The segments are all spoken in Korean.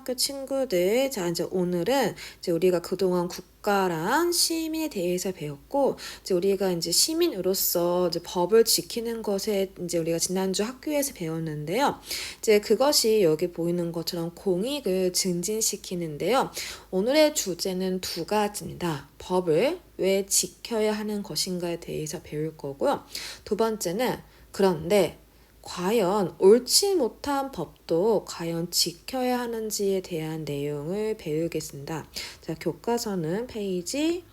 초등학교 친구들, 자, 이제 오늘은 이제 우리가 그동안 국가랑 시민에 대해서 배웠고, 이제 우리가 이제 시민으로서 이제 법을 지키는 것에 이제 우리가 지난주 학교에서 배웠는데요. 이제 그것이 여기 보이는 것처럼 공익을 증진시키는데요. 오늘의 주제는 두 가지입니다. 법을 왜 지켜야 하는 것인가에 대해서 배울 거고요. 두 번째는 그런데 과연 옳지 못한 법도 과연 지켜야 하는지에 대한 내용을 배우겠습니다. 자, 교과서는 페이지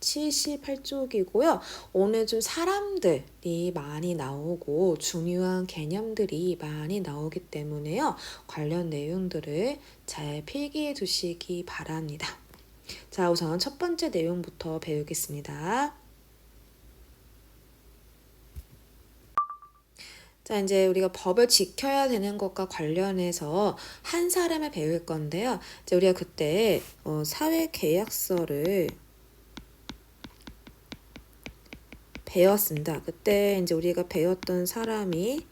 78쪽이고요. 오늘 좀 사람들이 많이 나오고 중요한 개념들이 많이 나오기 때문에요. 관련 내용들을 잘 필기해 두시기 바랍니다. 자, 우선 첫 번째 내용부터 배우겠습니다. 자, 이제 우리가 법을 지켜야 되는 것과 관련해서 한 사람을 배울 건데요. 이제 우리가 그때 사회계약서를 배웠습니다. 그때 이제 우리가 배웠던 사람이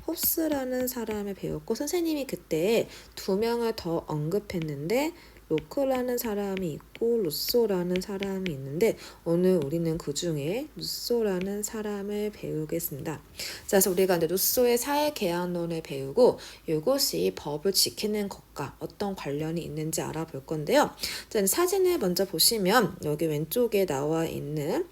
홉스라는 사람을 배웠고, 선생님이 그때 두 명을 더 언급했는데 로크라는 사람이 있고 루소라는 사람이 있는데 오늘 우리는 그 중에 루소라는 사람을 배우겠습니다. 자, 그래서 우리가 이제 루소의 사회계약론을 배우고 이것이 법을 지키는 것과 어떤 관련이 있는지 알아볼 건데요. 자, 사진을 먼저 보시면 여기 왼쪽에 나와 있는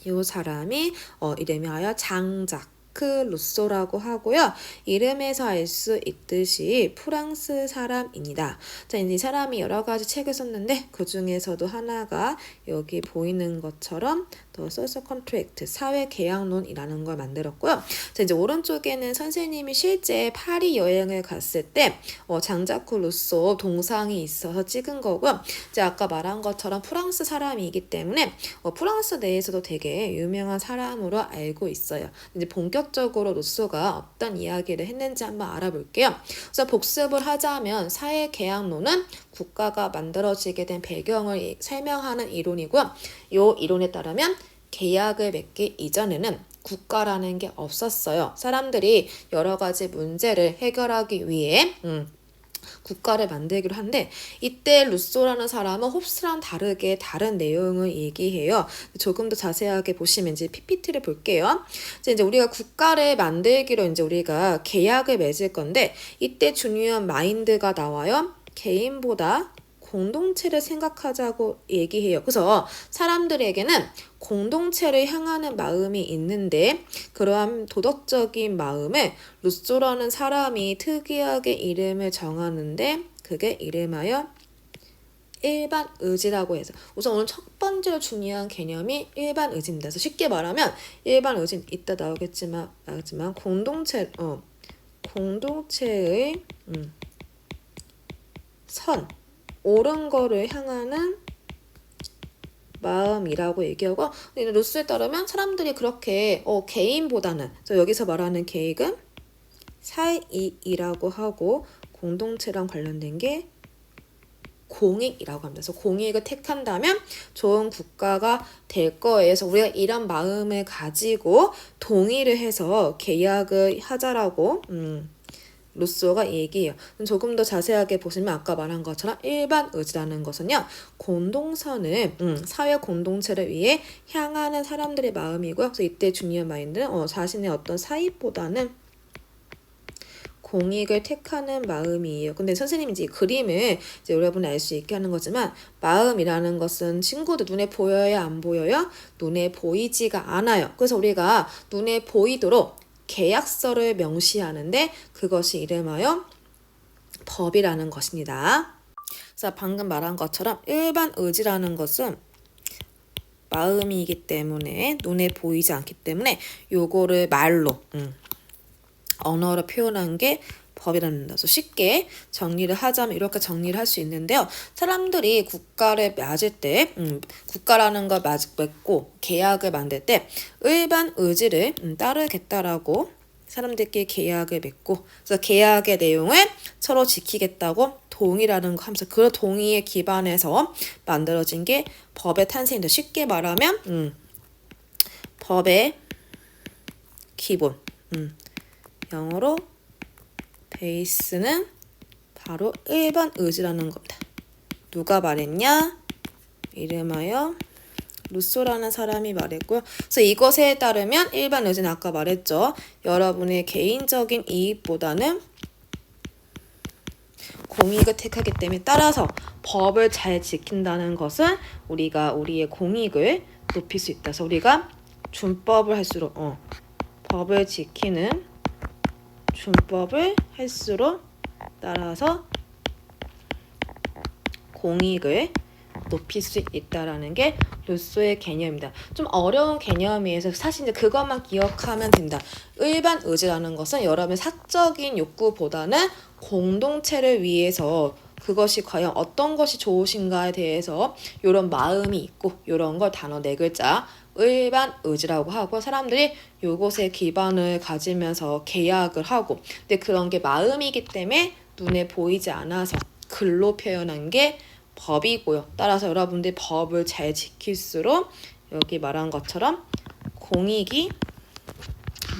이 사람이 이름이 하여 장작 루소라고 하고요. 이름에서 알 수 있듯이 프랑스 사람입니다. 자, 이제 이 사람이 여러 가지 책을 썼는데 그 중에서도 하나가 여기 보이는 것처럼 The Social Contract, 사회계약론이라는 걸 만들었고요. 자, 이제 오른쪽에는 선생님이 실제 파리 여행을 갔을 때 장자크 루소 동상이 있어서 찍은 거고요. 이제 아까 말한 것처럼 프랑스 사람이기 때문에 프랑스 내에서도 되게 유명한 사람으로 알고 있어요. 이제 본격적으로 루소가 어떤 이야기를 했는지 한번 알아볼게요. 그래서 복습을 하자면 사회계약론은 국가가 만들어지게 된 배경을 설명하는 이론이고요. 이 이론에 따르면 계약을 맺기 이전에는 국가라는 게 없었어요. 사람들이 여러 가지 문제를 해결하기 위해 국가를 만들기로 한데 이때 루소라는 사람은 홉스랑 다르게 다른 내용을 얘기해요. 조금 더 자세하게 보시면 이제 PPT를 볼게요. 이제 우리가 국가를 만들기로 이제 우리가 계약을 맺을 건데 이때 중요한 마인드가 나와요. 개인보다 공동체를 생각하자고 얘기해요. 그래서 사람들에게는 공동체를 향하는 마음이 있는데 그러한 도덕적인 마음을 루소라는 사람이 특이하게 이름을 정하는데 그게 이름하여 일반 의지라고 해서 우선 오늘 첫 번째로 중요한 개념이 일반 의지입니다. 그래서 쉽게 말하면 일반 의지는 이따 나오겠지만 공동체의 선 옳은 거를 향하는 마음이라고 얘기하고 루소에 따르면 사람들이 그렇게 개인보다는 여기서 말하는 계획은 사이이라고 하고 공동체랑 관련된 게 공익이라고 합니다. 그래서 공익을 택한다면 좋은 국가가 될 거예요. 그래서 우리가 이런 마음을 가지고 동의를 해서 계약을 하자라고 루소가 얘기해요. 조금 더 자세하게 보시면 아까 말한 것처럼 일반 의지라는 것은요. 공동선을 사회 공동체를 위해 향하는 사람들의 마음이고요. 그래서 이때 중요한 마인드는 자신의 어떤 사익보다는 공익을 택하는 마음이에요. 근데 선생님이 이제 그림을 이제 여러분이 알 수 있게 하는 거지만 마음이라는 것은 친구들 눈에 보여야 안 보여요? 눈에 보이지가 않아요. 그래서 우리가 눈에 보이도록 계약서를 명시하는데 그것이 이름하여 법이라는 것입니다. 그래서 방금 말한 것처럼 일반 의지라는 것은 마음이기 때문에 눈에 보이지 않기 때문에 요거를 말로 언어로 표현한 게 법이라는 거죠. 쉽게 정리를 하자면 이렇게 정리를 할 수 있는데요. 사람들이 국가를 맺을 때 국가라는 걸 맺고 계약을 만들 때 일반 의지를 따르겠다라고 사람들끼리 계약을 맺고 그래서 계약의 내용을 서로 지키겠다고 동의라는 거 하면서 그 동의에 기반해서 만들어진 게 법의 탄생인데 쉽게 말하면 법의 기본 영어로 베이스는 바로 1번 의지라는 겁니다. 누가 말했냐? 이름하여 루소라는 사람이 말했고요. 그래서 이것에 따르면 일반 의지는 아까 말했죠. 여러분의 개인적인 이익보다는 공익을 택하기 때문에 따라서 법을 잘 지킨다는 것은 우리가 우리의 공익을 높일 수 있다. 그래서 우리가 준법을 할수록 법을 지키는 준법을 할수록 따라서 공익을 높일 수 있다라는 게 루소의 개념입니다. 좀 어려운 개념이어서 사실 이제 그것만 기억하면 된다. 일반 의지라는 것은 여러분의 사적인 욕구보다는 공동체를 위해서 그것이 과연 어떤 것이 좋으신가에 대해서 이런 마음이 있고 이런 걸 단어 4글자 일반 의지라고 하고 사람들이 요것에 기반을 가지면서 계약을 하고 근데 그런 게 마음이기 때문에 눈에 보이지 않아서 글로 표현한 게 법이고요. 따라서 여러분들이 법을 잘 지킬수록 여기 말한 것처럼 공익이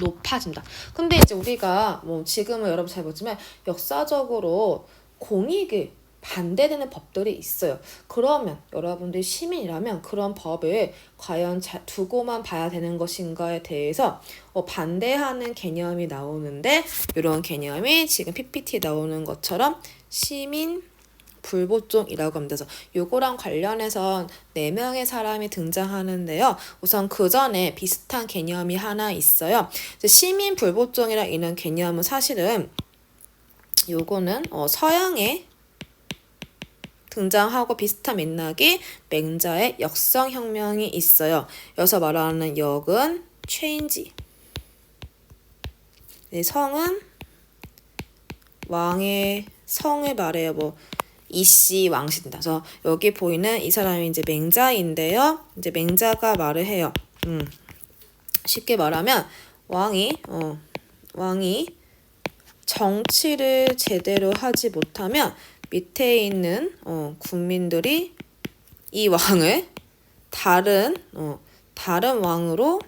높아진다. 근데 이제 우리가 뭐 지금은 여러분 잘 보지만 역사적으로 공익에 반대되는 법들이 있어요. 그러면 여러분들이 시민이라면 그런 법을 과연 두고만 봐야 되는 것인가에 대해서 반대하는 개념이 나오는데 이런 개념이 지금 PPT에 나오는 것처럼 시민 불보종이라고 합니다. 그래서 요거랑 관련해서 4명의 사람이 등장하는데요. 우선 그 전에 비슷한 개념이 하나 있어요. 시민 불보종이라 이런 개념은 사실은 요거는 서양에 등장하고 비슷한 맥락이 맹자의 역성혁명이 있어요. 여기서 말하는 역은 change. 네, 성은 왕의 성을 말해요. 뭐 이씨 왕씨입니다. 그래서 여기 보이는 이 사람이 이제 맹자인데요. 이제 맹자가 말을 해요. 쉽게 말하면 왕이 정치를 제대로 하지 못하면 밑에 있는 국민들이 이 왕을 다른 왕으로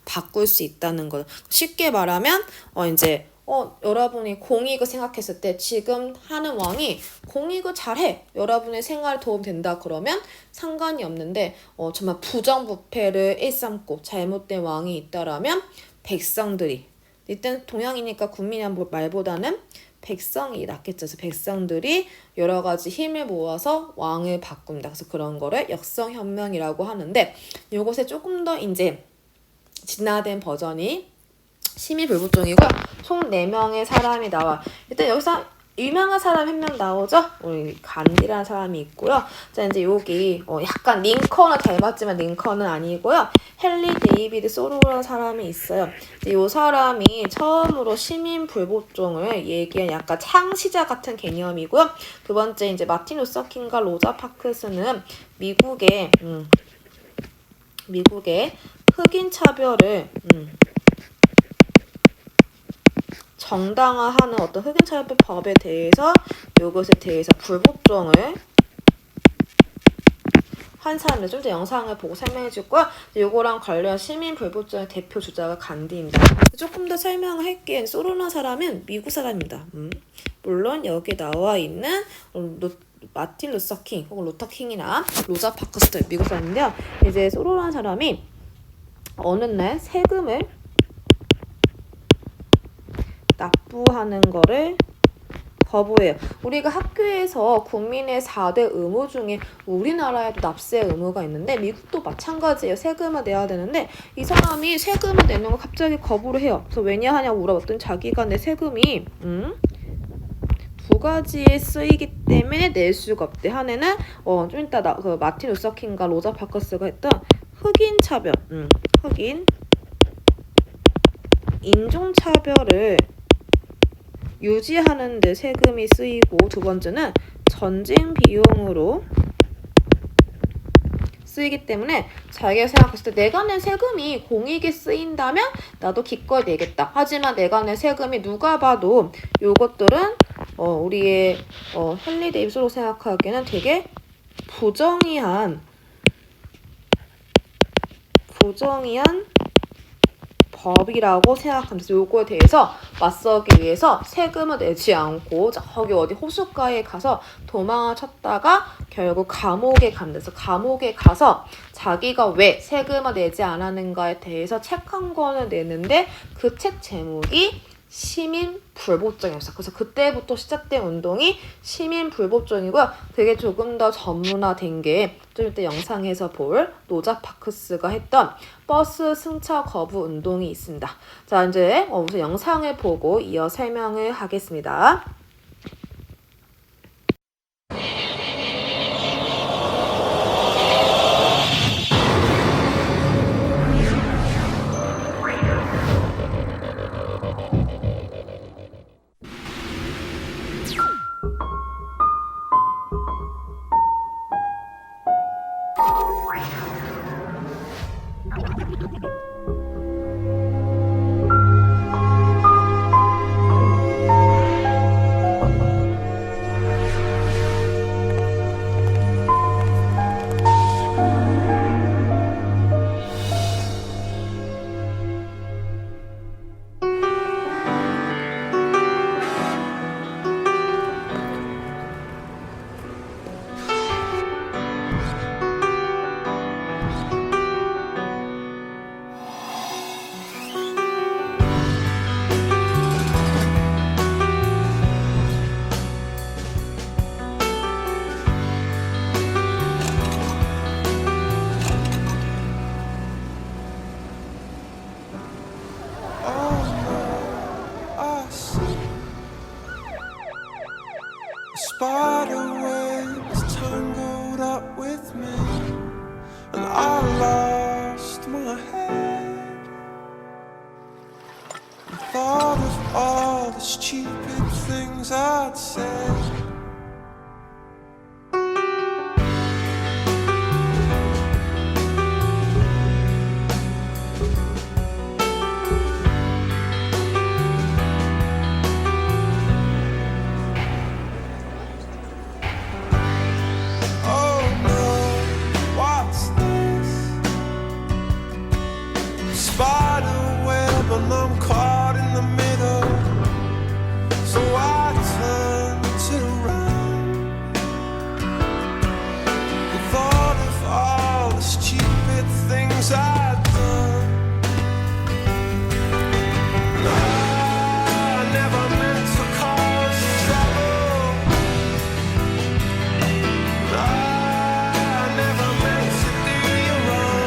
바꿀 수 있다는 거예요. 쉽게 말하면 이제 여러분이 공익을 생각했을 때 지금 하는 왕이 공익을 잘해. 여러분의 생활 도움 된다 그러면 상관이 없는데 정말 부정부패를 일삼고 잘못된 왕이 있다라면 백성들이 일단 동양이니까 국민이란 말보다는 백성이 낫겠죠. 그래서 백성들이 여러 가지 힘을 모아서 왕을 바꾼다. 그래서 그런 거를 역성혁명이라고 하는데 이것에 조금 더 이제 진화된 버전이 시민불복종이고요. 총 4명의 사람이 나와. 일단 여기서 유명한 사람 1명 나오죠? 우리 간디라는 사람이 있고요. 자, 이제 여기 약간 링컨을 닮았지만 링컨은 아니고요. 헨리 데이비드 소로라는 사람이 있어요. 이 사람이 처음으로 시민불복종을 얘기한 약간 창시자 같은 개념이고요. 두 번째 이제 마틴 루서 킹과 로자 파크스는 미국의 흑인 차별을 정당화하는 어떤 흑인차별법에 대해서 이것에 대해서 불복종을 한 사람들 좀 더 영상을 보고 설명해 줄 거야. 요거랑 관련 시민 불복종의 대표 주자가 간디입니다. 조금 더 설명을 할게. 소로나 사람은 미국 사람입니다. 물론 여기 나와 있는 마틴 루서 킹 혹은 루터 킹이나 로자 파크스도 미국 사람인데요. 이제 소로나 사람이 어느 날 세금을 납부하는 거를 거부해요. 우리가 학교에서 국민의 4대 의무 중에 우리나라에도 납세 의무가 있는데 미국도 마찬가지예요. 세금을 내야 되는데 이 사람이 세금을 내는 걸 갑자기 거부를 해요. 그래서 왜냐하냐고 물어봤더니 자기가 내 세금이 두 가지에 쓰이기 때문에 낼 수가 없대. 하나는 좀 이따 그 마틴 루서 킹과 로자 파커스가 했던 흑인 차별, 흑인 인종차별을 유지하는 데 세금이 쓰이고 두 번째는 전쟁 비용으로 쓰이기 때문에 자기가 생각했을 때 내가 낸 세금이 공익에 쓰인다면 나도 기꺼이 내겠다. 하지만 내가 낸 세금이 누가 봐도 요것들은 우리의 헨리 데이비스로 생각하기에는 되게 부정의한 법이라고 생각하면서 요거에 대해서 맞서기 위해서 세금을 내지 않고 저기 어디 호숫가에 가서 도망을 쳤다가 결국 감옥에 간대서 감옥에 가서 자기가 왜 세금을 내지 않았는가에 대해서 책 한 권을 내는데 그 책 제목이 시민 불법정이었어. 그래서 그때부터 시작된 운동이 시민 불법정이고요. 그게 조금 더 전문화된 게 좀 이따 영상에서 볼 로자 파크스가 했던 버스 승차 거부 운동이 있습니다. 자, 이제 우선 영상을 보고 이어 설명을 하겠습니다. Spider web is tangled up with me, and I lost my head. I thought of all the stupid things I'd said. Spider web and I'm caught in the middle, so I turned it around and thought of all the stupid things I'd done. I never meant to cause you trouble. I never meant to do you wrong.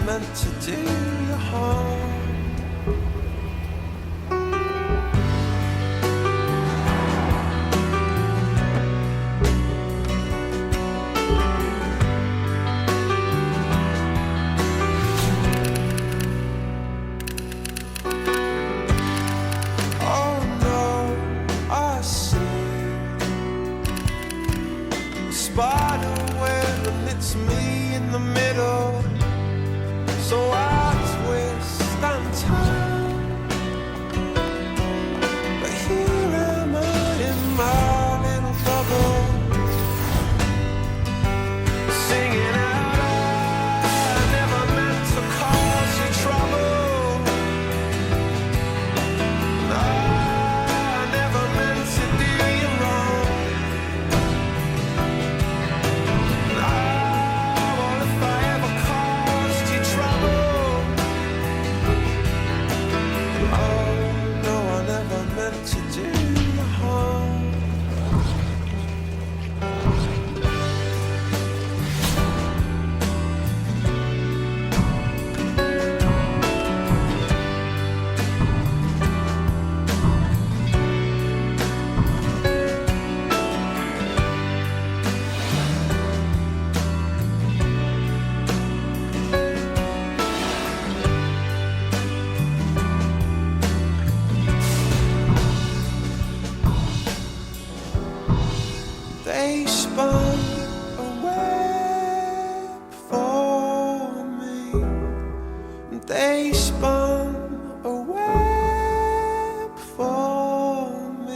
Meant to do you harm. Oh no, I see a spider web and it's me in the middle. So I twist and turn, but here am I in my little bubble, singing out, I never meant to cause you trouble. I never meant to do you wrong. Well, if I ever caused you trouble, oh no, I never meant to do you harm. They spun a web for me. They spun a web for me.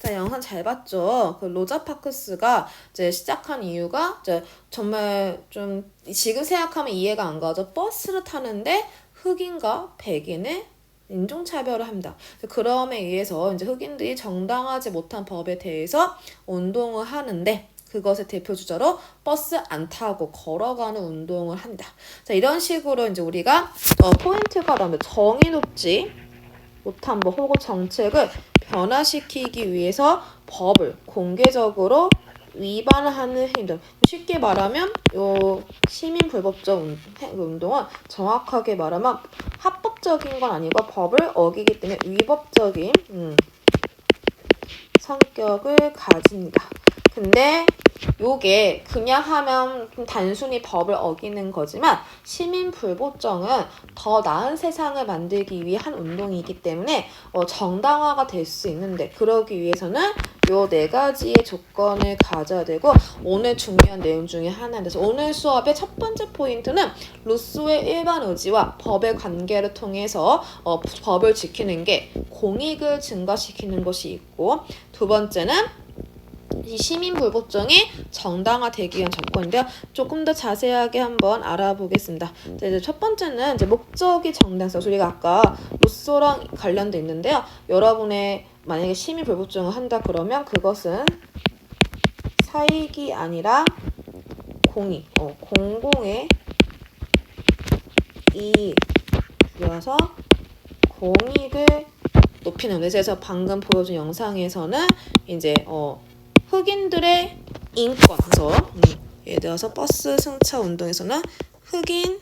자, 영상 잘 봤죠? 그 로자 파크스가 이제 시작한 이유가 이제 정말 좀 지금 생각하면 이해가 안 가죠. 버스를 타는데 흑인과 백인의 인종차별을 합니다. 그럼에 의해서 이제 흑인들이 정당하지 못한 법에 대해서 운동을 하는데 그것의 대표 주자로 버스 안 타고 걸어가는 운동을 합니다. 자, 이런 식으로 이제 우리가 포인트가 나오면 정의 높지 못한 법 혹은 정책을 변화시키기 위해서 법을 공개적으로 위반하는 행동. 쉽게 말하면 요 시민불법적 운동은 정확하게 말하면 합법적인 건 아니고 법을 어기기 때문에 위법적인 성격을 가집니다. 근데 요게 그냥 하면 단순히 법을 어기는 거지만 시민불복종은 더 나은 세상을 만들기 위한 운동이기 때문에 정당화가 될 수 있는데 그러기 위해서는 요 4가지의 조건을 가져야 되고 오늘 중요한 내용 중에 하나인데 오늘 수업의 첫 번째 포인트는 루소의 일반 의지와 법의 관계를 통해서 법을 지키는 게 공익을 증가시키는 것이 있고 두 번째는 이 시민불복종이 정당화되기 위한 조건인데요. 조금 더 자세하게 한번 알아보겠습니다. 이제 첫 번째는 이제 목적이 정당성. 우리가 아까 루소랑 관련돼 있는데요. 여러분의 만약에 시민불복종을 한다 그러면 그것은 사익이 아니라 공익, 공공의 이익이어서 공익을 높이는 거예요. 그래서 방금 보여준 영상에서는 이제 흑인들의 인권, 그래서 예를 들어서 버스 승차 운동에서는 흑인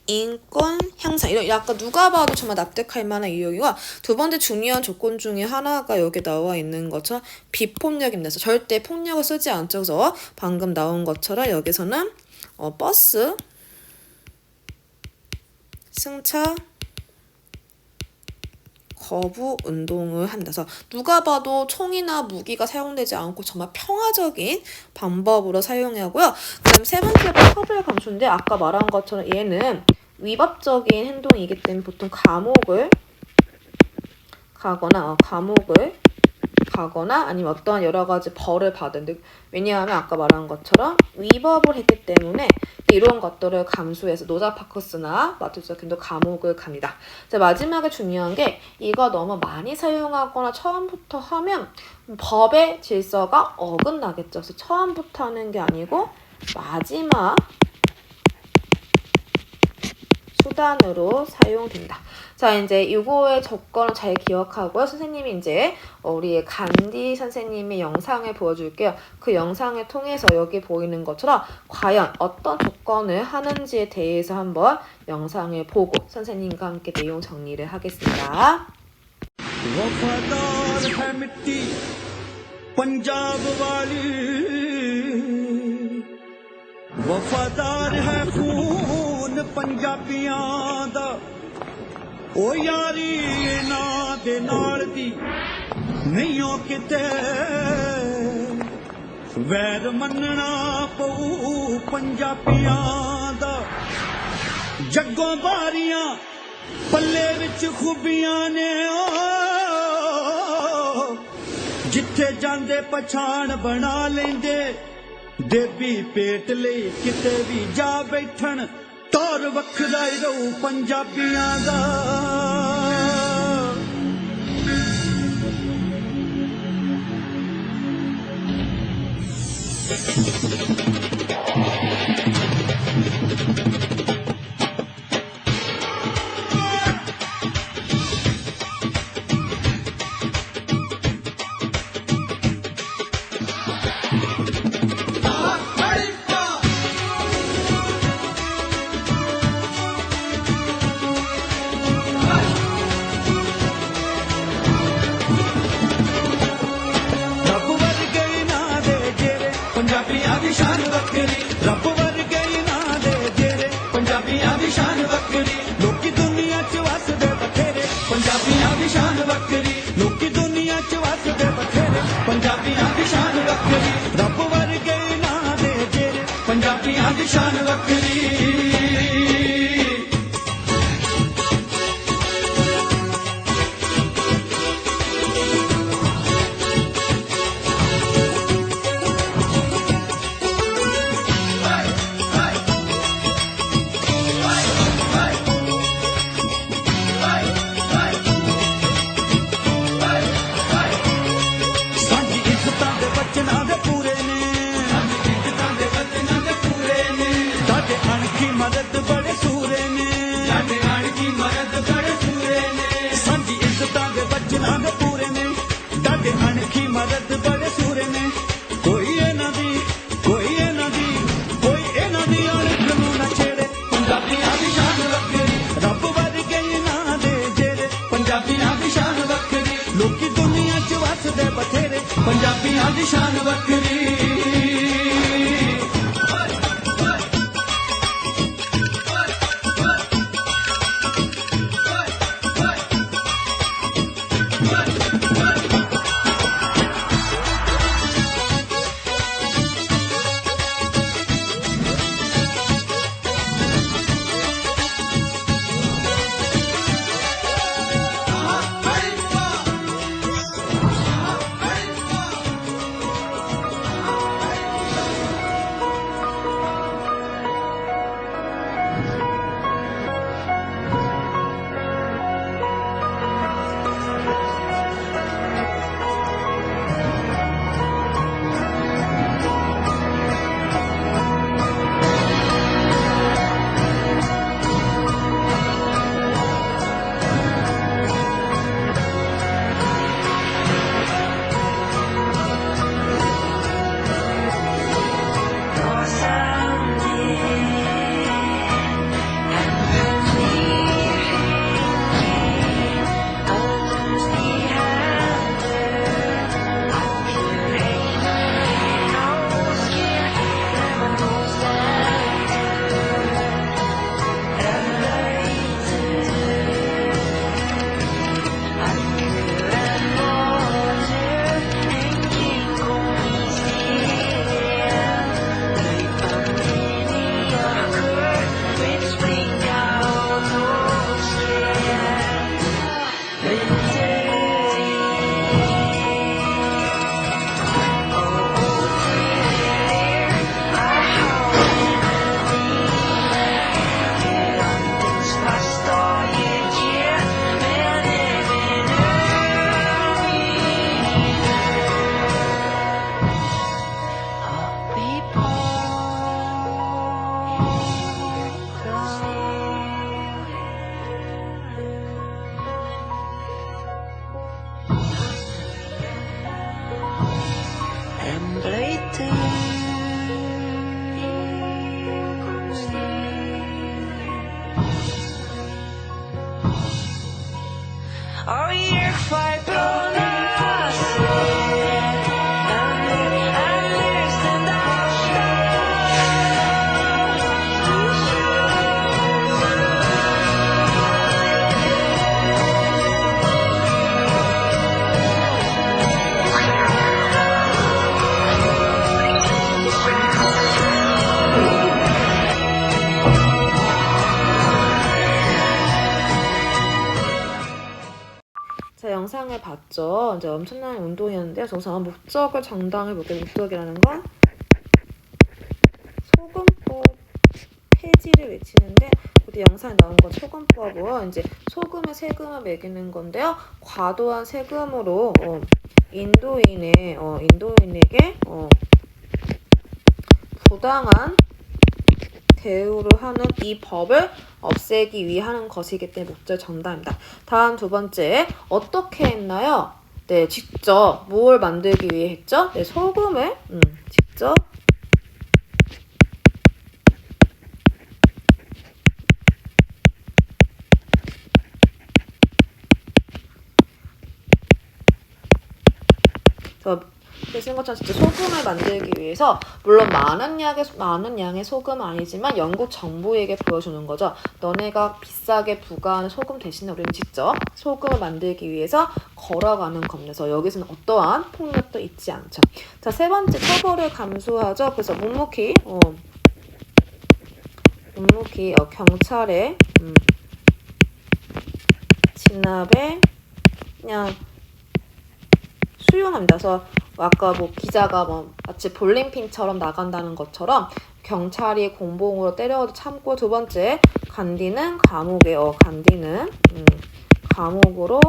인권 향상 이런 약간 누가 봐도 정말 납득할 만한 이유와 두 번째 중요한 조건 중에 하나가 여기 나와 있는 것처럼 비폭력입니다. 그래서 절대 폭력을 쓰지 않죠. 그래서 방금 나온 것처럼 여기서는 버스 승차 거부 운동을 한다. 그래서 누가 봐도 총이나 무기가 사용되지 않고 정말 평화적인 방법으로 사용하고요. 그 다음 세 번째가 처벌 감소인데 아까 말한 것처럼 얘는 위법적인 행동이기 때문에 보통 감옥을 가거나 아니면 어떠한 여러 가지 벌을 받는데 왜냐하면 아까 말한 것처럼 위법을 했기 때문에 이런 것들을 감수해서 로자 파크스나 마틴 루터 킹도 감옥을 갑니다. 자, 마지막에 중요한 게 이거 너무 많이 사용하거나 처음부터 하면 법의 질서가 어긋나겠죠. 그래서 처음부터 하는 게 아니고 마지막 수단으로 사용된다. 자, 이제 이거의 조건을 잘 기억하고요. 선생님이 이제 우리 간디 선생님의 영상을 보여줄게요. 그 영상을 통해서 여기 보이는 것처럼 과연 어떤 조건을 하는지에 대해서 한번 영상을 보고 선생님과 함께 내용 정리를 하겠습니다. वफादार है मिट्टी पंजाब वाली वफादार है खून पंजाबियां दा ओ यारी ना दे नाल दी नहीं हो किते वैर मनना पऊ पंजाबियां दा जग्गों बारियां पल्ले विच खूबियां ने जिथे जांदे पछाण बना लेंदे देवी पेट ले किते भी जा बैठन तौर वखरा ही रहू पंजाबियां दा ਸਿੱਖੀ ਮਦਦ ਬੜੇ ਸੂਰੇ ਨੇ ਕੋਈ ਇਹਨਾਂ ਦੀ ਕੋਈ ਇਹਨਾਂ ਦੀ ਕੋਈ ਇਹਨਾਂ ਦੀ ਅਣਖ ਨੂੰ ਨਾ ਛੇੜੇ ਪੰਜਾਬੀਆਂ ਦੀ ਸ਼ਾਨ ਵੱਖਰੀ ਰੱਬ ਵਰਗੇ ਇਹਨਾਂ ਦੇ ਜਿਹੜੇ ਪੰਜਾਬੀਆਂ ਦੀ ਸ਼ਾਨ ਵੱਖਰੀ ਲੋਕੀ ਦੁਨੀਆ 'ਚ ਵਸਦੇ ਬਥੇਰੇ ਪੰਜਾਬੀਆਂ ਦੀ ਸ਼ਾਨ ਵੱਖਰੀ Oh, you're quite promising. Understand the 자, 영상을 봤죠? 이제 엄청난 운동이었는데요. 정상 목적을 정당을 볼게요. 목적이라는 건 소금법 폐지를 외치는데 어디 영상에 나온 건 소금법은 이제 소금에 세금을 매기는 건데요. 과도한 세금으로 인도인에게 부당한 대우를 하는 이 법을 없애기 위해 하는 것이기 때문에 목적 정당입니다. 다음 두 번째, 어떻게 했나요? 네, 직접 뭘 만들기 위해 했죠? 네, 소금을 직접 보시는 것처럼 진짜 소금을 만들기 위해서 물론 많은 양의 소금은 아니지만 영국 정부에게 보여주는 거죠. 너네가 비싸게 부과하는 소금 대신에 우리는 직접 소금을 만들기 위해서 걸어가는 겁니다. 그래서 여기서는 어떠한 폭력도 있지 않죠. 자, 세 번째, 처벌을 감수하죠. 그래서 묵묵히 경찰의 진압에 그냥 수용합니다. 그래서 아까 기자가 마치 볼링핀처럼 나간다는 것처럼 경찰이 공봉으로 때려도 참고. 두 번째, 간디는 감옥에 간디는 감옥으로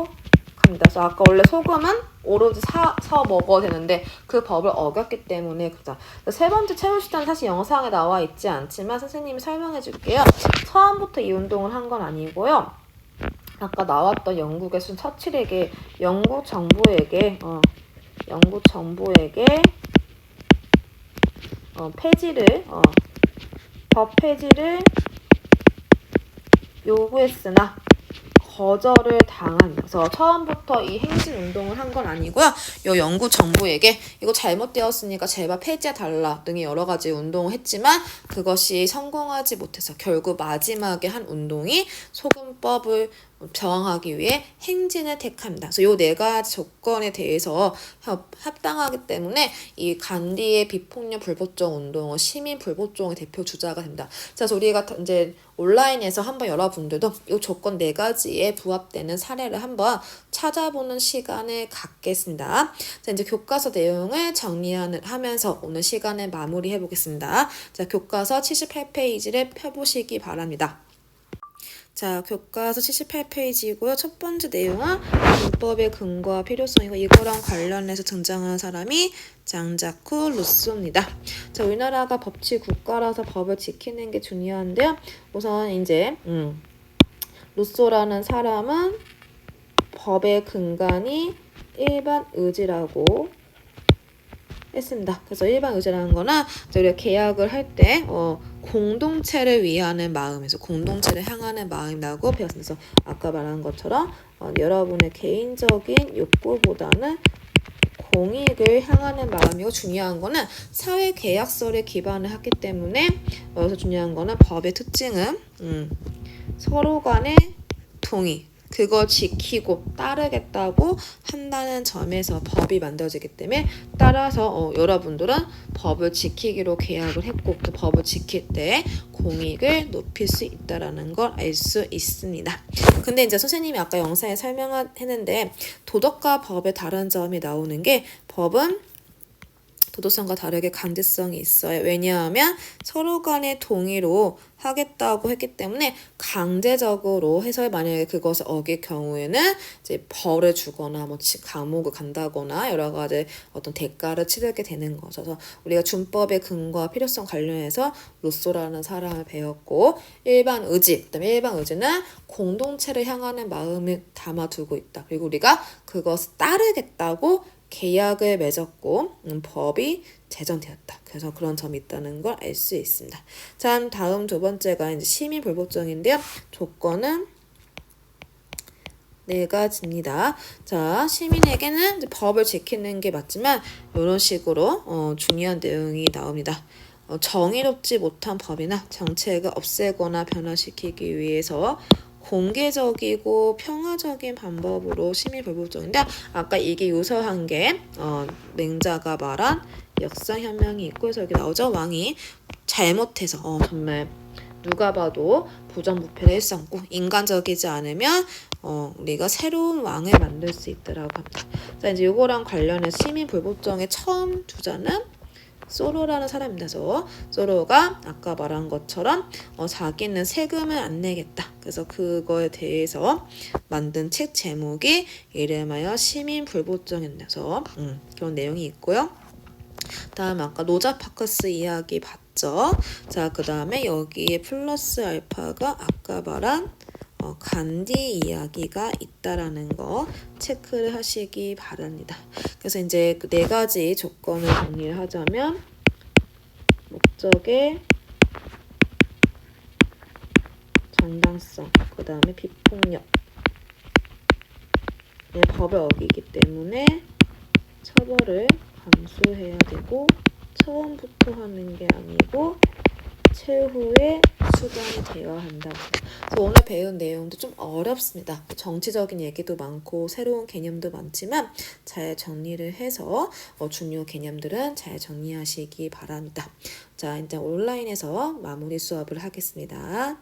갑니다. 그래서 아까 원래 소금은 오로지 사 먹어야 되는데 그 법을 어겼기 때문에 그죠. 세 번째 채울 수단은 사실 영상에 나와 있지 않지만 선생님이 설명해 줄게요. 처음부터 이 운동을 한 건 아니고요. 아까 나왔던 영국의 처칠에게 영국 정부에게 연구 정보에게 법 폐지를 요구했으나 거절을 당하면서 처음부터 이 행진 운동을 한 건 아니고요. 요 연구 정부에게 이거 잘못되었으니까 제발 폐지해달라 등의 여러 가지 운동을 했지만 그것이 성공하지 못해서 결국 마지막에 한 운동이 소금법을 저항하기 위해 행진을 택합니다. 그래서 요 네 가지 조건에 대해서 합당하기 때문에 이 간디의 비폭력 불법정 운동은 시민 불법정의 대표 주자가 됩니다. 그래서 우리가 이제 온라인에서 한번 여러분들도 이 조건 네 가지에 부합되는 사례를 한번 찾아보는 시간을 갖겠습니다. 자, 이제 교과서 내용을 정리하면서 오늘 시간을 마무리해 보겠습니다. 자, 교과서 78페이지를 펴보시기 바랍니다. 자, 교과서 78페이지고요. 첫 번째 내용은 문법의 근거와 필요성이고 이거랑 관련해서 등장하는 사람이 장자쿠 루소입니다. 자, 우리나라가 법치 국가라서 법을 지키는 게 중요한데요. 우선 이제 루소라는 사람은 법의 근간이 일반 의지라고 했습니다. 그래서 일반 의지라는 거는 우리가 계약을 할 때 공동체를 위하는 마음에서 공동체를 향하는 마음이라고 배웠습니다. 그래서 아까 말한 것처럼 여러분의 개인적인 욕구보다는 공익을 향하는 마음이고 중요한 거는 사회 계약서를 기반을 하기 때문에 여기서 중요한 거는 법의 특징은 서로 간의 동의 그거 지키고 따르겠다고 한다는 점에서 법이 만들어지기 때문에 따라서 여러분들은 법을 지키기로 계약을 했고 그 법을 지킬 때 공익을 높일 수 있다라는 걸 알 수 있습니다. 근데 이제 선생님이 아까 영상에 설명했는데 도덕과 법의 다른 점이 나오는 게 법은 도덕성과 다르게 강제성이 있어요. 왜냐하면 서로 간의 동의로 하겠다고 했기 때문에 강제적으로 해서 만약에 그것을 어길 경우에는 이제 벌을 주거나 뭐 감옥을 간다거나 여러 가지 어떤 대가를 치르게 되는 거죠. 그래서 우리가 준법의 근거와 필요성 관련해서 루소라는 사람을 배웠고 일반 의지, 그다음에 일반 의지는 공동체를 향하는 마음을 담아두고 있다. 그리고 우리가 그것을 따르겠다고 계약을 맺었고 법이 제정되었다. 그래서 그런 점이 있다는 걸 알 수 있습니다. 자, 다음 두 번째가 이제 시민 불법정인데요. 조건은 네 가지입니다. 자, 시민에게는 이제 법을 지키는 게 맞지만 이런 식으로 중요한 내용이 나옵니다. 정의롭지 못한 법이나 정책을 없애거나 변화시키기 위해서 공개적이고 평화적인 방법으로 시민 불법정인데 아까 이게 유서한 게 맹자가 말한 역사혁명이 있고 그래서 여기 나오죠. 왕이 잘못해서 정말 누가 봐도 부정부패를 일삼고 인간적이지 않으면 우리가 새로운 왕을 만들 수 있더라고 합니다. 자, 이제 이거랑 관련해서 시민 불법정의 처음 주자는 소로라는 사람입니다. 그래서 소로가 아까 말한 것처럼 자기는 세금을 안 내겠다. 그래서 그거에 대해서 만든 책 제목이 이름하여 시민불법정이라서 그런 내용이 있고요. 다음 아까 노자파크스 이야기 봤죠. 자, 그 다음에 여기에 플러스 알파가 아까 말한 간디 이야기가 있다라는 거 체크를 하시기 바랍니다. 그래서 이제 그 네 가지 조건을 정리를 하자면 목적의 정당성, 그 다음에 비폭력, 법을 어기기 때문에 처벌을 감수해야 되고 처음부터 하는 게 아니고 최후의 수단이 되어야 한다. 그래서 오늘 배운 내용도 좀 어렵습니다. 정치적인 얘기도 많고 새로운 개념도 많지만 잘 정리를 해서 중요 개념들은 잘 정리하시기 바랍니다. 자, 이제 온라인에서 마무리 수업을 하겠습니다.